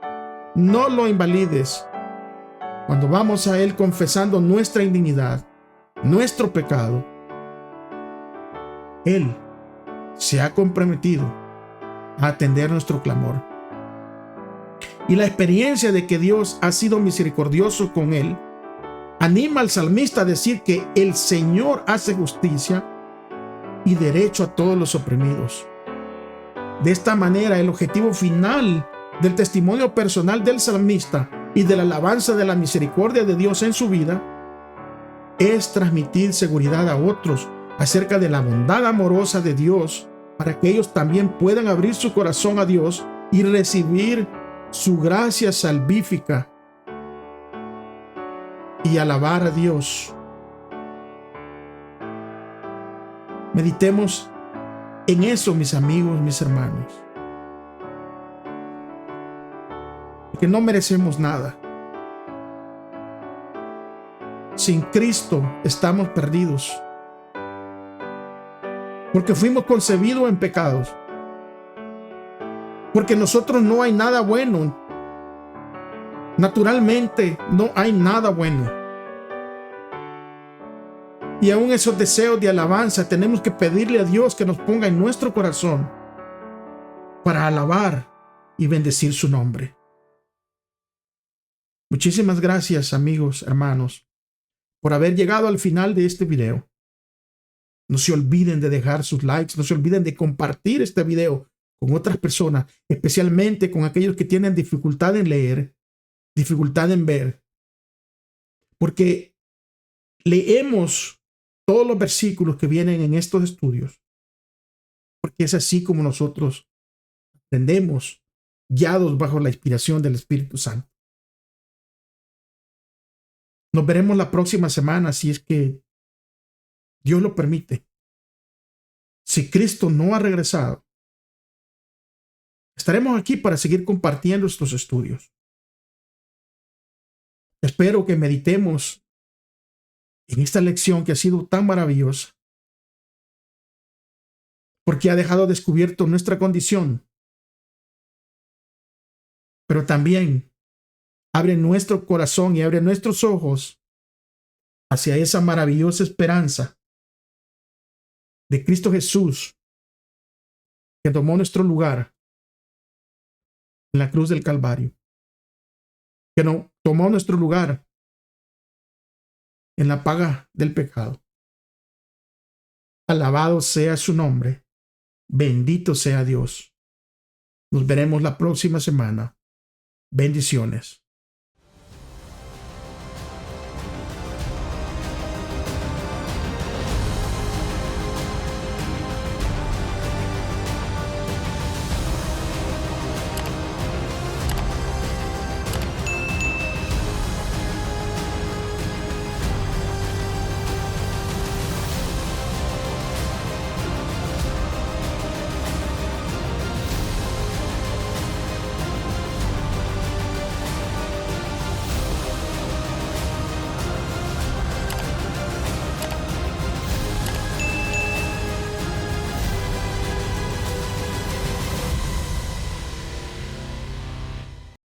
no lo invalides. Cuando vamos a Él confesando nuestra indignidad, nuestro pecado, Él se ha comprometido a atender nuestro clamor. Y la experiencia de que Dios ha sido misericordioso con él anima al salmista a decir que el Señor hace justicia y derecho a todos los oprimidos. De esta manera, el objetivo final del testimonio personal del salmista y de la alabanza de la misericordia de Dios en su vida es transmitir seguridad a otros acerca de la bondad amorosa de Dios, para que ellos también puedan abrir su corazón a Dios y recibir su gracia salvífica y alabar a Dios. Meditemos en eso, mis amigos, mis hermanos, porque no merecemos nada. Sin Cristo estamos perdidos, porque fuimos concebidos en pecados, porque en nosotros no hay nada bueno. Naturalmente no hay nada bueno. Y aún esos deseos de alabanza tenemos que pedirle a Dios que nos ponga en nuestro corazón para alabar y bendecir su nombre. Muchísimas gracias, amigos, hermanos, por haber llegado al final de este video. No se olviden de dejar sus likes, no se olviden de compartir este video con otras personas, especialmente con aquellos que tienen dificultad en leer, dificultad en ver, porque leemos todos los versículos que vienen en estos estudios, porque es así como nosotros aprendemos, guiados bajo la inspiración del Espíritu Santo. Nos veremos la próxima semana, si es que Dios lo permite. Si Cristo no ha regresado, estaremos aquí para seguir compartiendo estos estudios. Espero que meditemos en esta lección que ha sido tan maravillosa, porque ha dejado descubierto nuestra condición, pero también abre nuestro corazón y abre nuestros ojos hacia esa maravillosa esperanza de Cristo Jesús, que tomó nuestro lugar en la cruz del Calvario, que no tomó nuestro lugar en la paga del pecado. Alabado sea su nombre, bendito sea Dios. Nos veremos la próxima semana. Bendiciones.